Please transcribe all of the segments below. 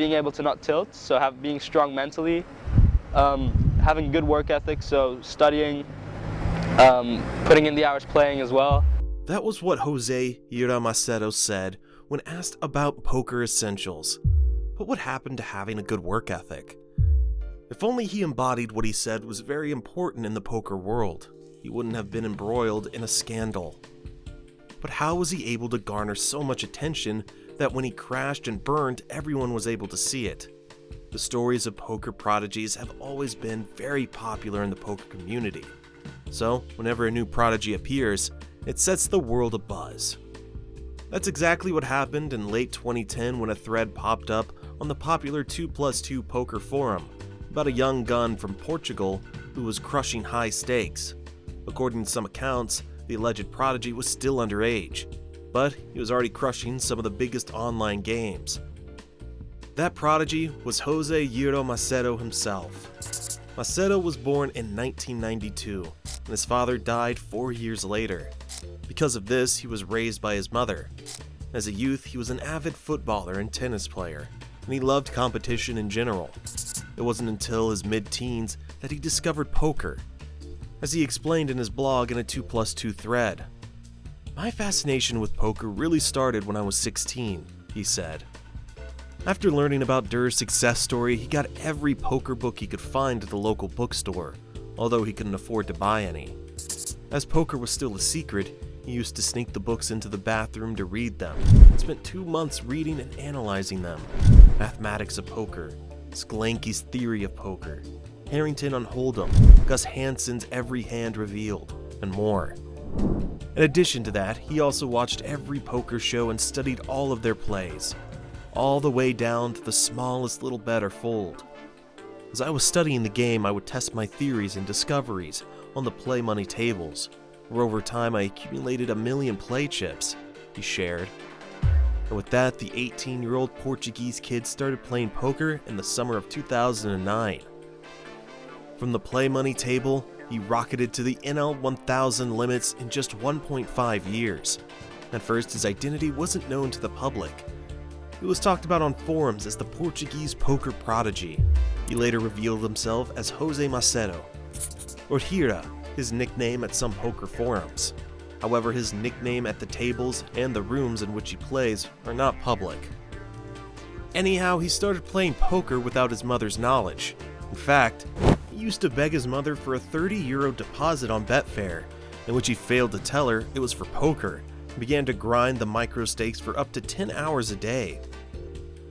being able to not tilt, so being strong mentally, having good work ethic, so studying, putting in the hours playing as well. That was what Jose Girah Macedo said when asked about poker essentials. But what happened to having a good work ethic? If only he embodied what he said was very important in the poker world, he wouldn't have been embroiled in a scandal. But how was he able to garner so much attention that when he crashed and burned, everyone was able to see it? The stories of poker prodigies have always been very popular in the poker community. So, whenever a new prodigy appears, it sets the world abuzz. That's exactly what happened in late 2010 when a thread popped up on the popular 2+2 poker forum about a young gun from Portugal who was crushing high stakes. According to some accounts, the alleged prodigy was still underage, but he was already crushing some of the biggest online games. That prodigy was Jose Girah Macedo himself. Macedo was born in 1992, and his father died 4 years later. Because of this, he was raised by his mother. As a youth, he was an avid footballer and tennis player, and he loved competition in general. It wasn't until his mid-teens that he discovered poker. As he explained in his blog in a 2+2 thread, "My fascination with poker really started when I was 16, he said. After learning about Durr's success story, he got every poker book he could find at the local bookstore, although he couldn't afford to buy any. As poker was still a secret, he used to sneak the books into the bathroom to read them, and spent 2 months reading and analyzing them. Mathematics of Poker, Sklansky's Theory of Poker, Harrington on Hold'em, Gus Hansen's Every Hand Revealed, and more. In addition to that, he also watched every poker show and studied all of their plays, all the way down to the smallest little bet or fold. As I was studying the game, I would test my theories and discoveries on the play money tables, where over time I accumulated 1 million play chips," he shared. And with that, the 18-year-old Portuguese kid started playing poker in the summer of 2009. From the play money table, he rocketed to the NL 1000 limits in just 1.5 years. At first, his identity wasn't known to the public. He was talked about on forums as the Portuguese poker prodigy. He later revealed himself as Jose Macedo, or Girah, his nickname at some poker forums. However, his nickname at the tables and the rooms in which he plays are not public. Anyhow, he started playing poker without his mother's knowledge. In fact, he used to beg his mother for a €30 deposit on Betfair, in which he failed to tell her it was for poker, and began to grind the micro stakes for up to 10 hours a day.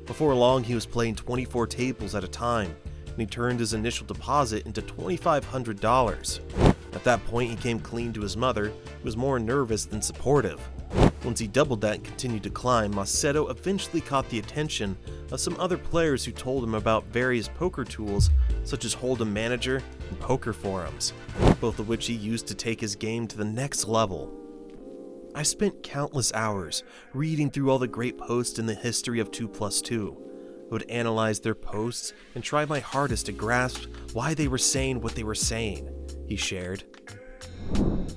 Before long, he was playing 24 tables at a time, and he turned his initial deposit into $2,500. At that point, he came clean to his mother, who was more nervous than supportive. Once he doubled that and continued to climb, Macedo eventually caught the attention of some other players who told him about various poker tools such as Hold'em Manager and poker forums, both of which he used to take his game to the next level. I spent countless hours reading through all the great posts in the history of 2+2. I would analyze their posts and try my hardest to grasp why they were saying what they were saying, he shared.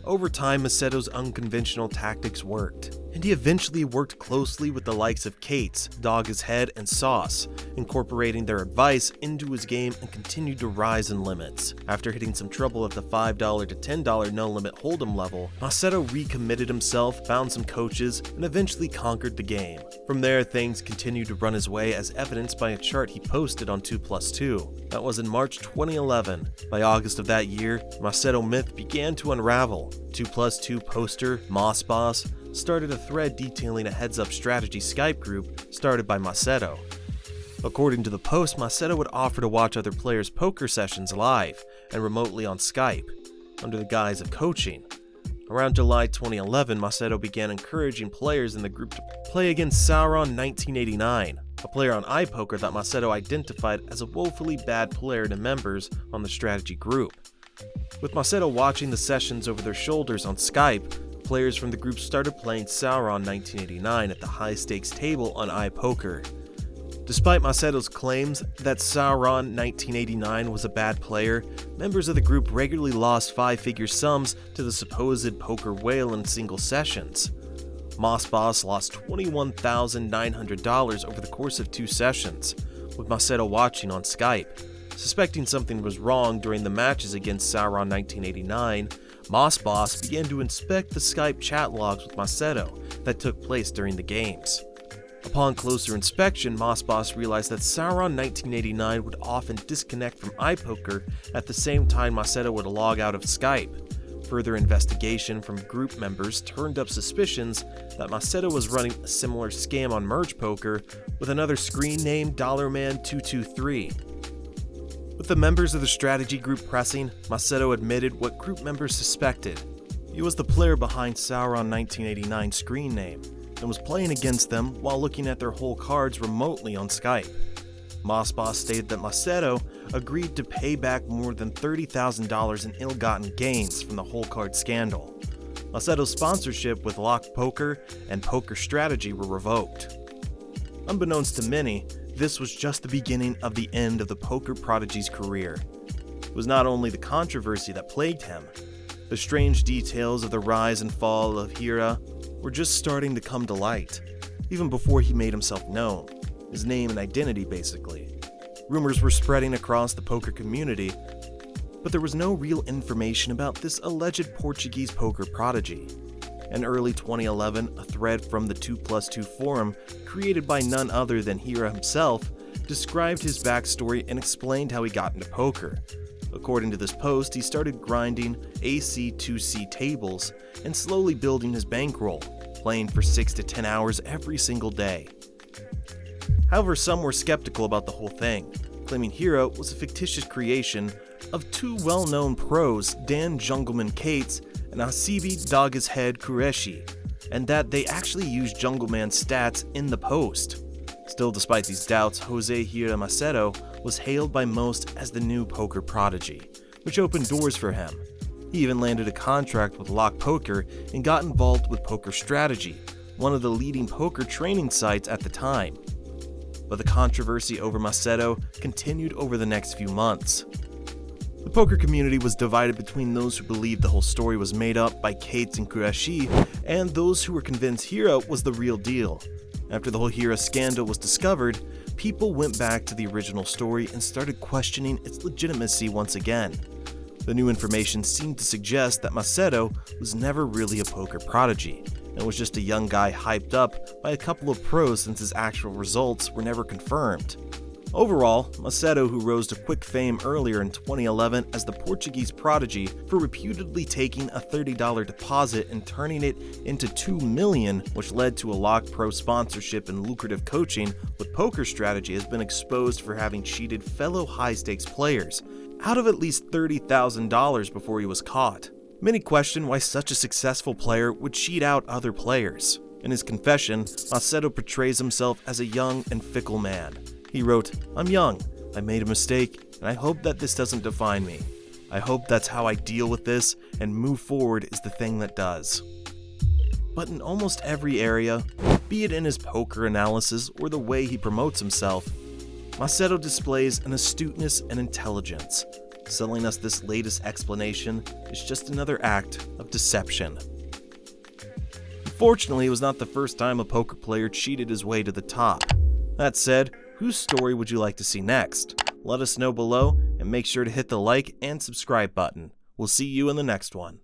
Over time, Macedo's unconventional tactics worked, and he eventually worked closely with the likes of Cates, Dog His Head, and Sauce, incorporating their advice into his game and continued to rise in limits. After hitting some trouble at the $5 to $10 no-limit Hold'em level, Macedo recommitted himself, found some coaches, and eventually conquered the game. From there, things continued to run his way as evidenced by a chart he posted on 2+2. That was in March 2011. By August of that year, Macedo myth began to unravel. 2+2 poster Moss Boss started a thread detailing a heads-up strategy Skype group started by Macedo. According to the post, Macedo would offer to watch other players' poker sessions live and remotely on Skype, under the guise of coaching. Around July 2011, Macedo began encouraging players in the group to play against Sauron 1989, a player on iPoker that Macedo identified as a woefully bad player to members on the strategy group. With Macedo watching the sessions over their shoulders on Skype, players from the group started playing Sauron 1989 at the high-stakes table on iPoker. Despite Macedo's claims that Sauron 1989 was a bad player, members of the group regularly lost 5-figure sums to the supposed poker whale in single sessions. Moss Boss lost $21,900 over the course of 2 sessions, with Macedo watching on Skype. Suspecting something was wrong during the matches against Sauron 1989, Boss began to inspect the Skype chat logs with Macedo that took place during the games. Upon closer inspection, Boss realized that Sauron 1989 would often disconnect from iPoker at the same time Macedo would log out of Skype. Further investigation from group members turned up suspicions that Macedo was running a similar scam on Merge Poker with another screen name $Man223. With the members of the strategy group pressing, Macedo admitted what group members suspected. He was the player behind Sauron 1989's screen name, and was playing against them while looking at their whole cards remotely on Skype. Boss stated that Macedo agreed to pay back more than $30,000 in ill-gotten gains from the whole card scandal. Macedo's sponsorship with Lock Poker and Poker Strategy were revoked. Unbeknownst to many, this was just the beginning of the end of the Poker Prodigy's career. It was not only the controversy that plagued him. The strange details of the rise and fall of Girah were just starting to come to light, even before he made himself known, his name and identity basically. Rumors were spreading across the poker community, but there was no real information about this alleged Portuguese poker prodigy. In early 2011, a thread from the 2+2 forum, created by none other than Girah himself, described his backstory and explained how he got into poker. According to this post, he started grinding AC2C tables and slowly building his bankroll, playing for 6 to 10 hours every single day. However, some were skeptical about the whole thing, claiming Girah was a fictitious creation of two well-known pros, Dan Jungleman Cates and Hasibi Dog's Head Qureshi, and that they actually used Jungleman's stats in the post. Still, despite these doubts, Jose Girah Macedo was hailed by most as the new poker prodigy, which opened doors for him. He even landed a contract with Lock Poker and got involved with Poker Strategy, one of the leading poker training sites at the time. But the controversy over Macedo continued over the next few months. The poker community was divided between those who believed the whole story was made up by Cates and Qureshi and those who were convinced Girah was the real deal. After the whole Girah scandal was discovered, people went back to the original story and started questioning its legitimacy once again. The new information seemed to suggest that Macedo was never really a poker prodigy, and was just a young guy hyped up by a couple of pros since his actual results were never confirmed. Overall, Macedo, who rose to quick fame earlier in 2011 as the Portuguese prodigy for reputedly taking a $30 deposit and turning it into $2 million, which led to a Lock Pro sponsorship and lucrative coaching with Poker Strategy, has been exposed for having cheated fellow high-stakes players out of at least $30,000 before he was caught. Many question why such a successful player would cheat out other players. In his confession, Macedo portrays himself as a young and fickle man. He wrote, "I'm young, I made a mistake, and I hope that this doesn't define me. I hope that's how I deal with this, and move forward is the thing that does." But in almost every area, be it in his poker analysis or the way he promotes himself, Macedo displays an astuteness and intelligence. Selling us this latest explanation is just another act of deception. Unfortunately, it was not the first time a poker player cheated his way to the top. That said, whose story would you like to see next? Let us know below, and make sure to hit the like and subscribe button. We'll see you in the next one.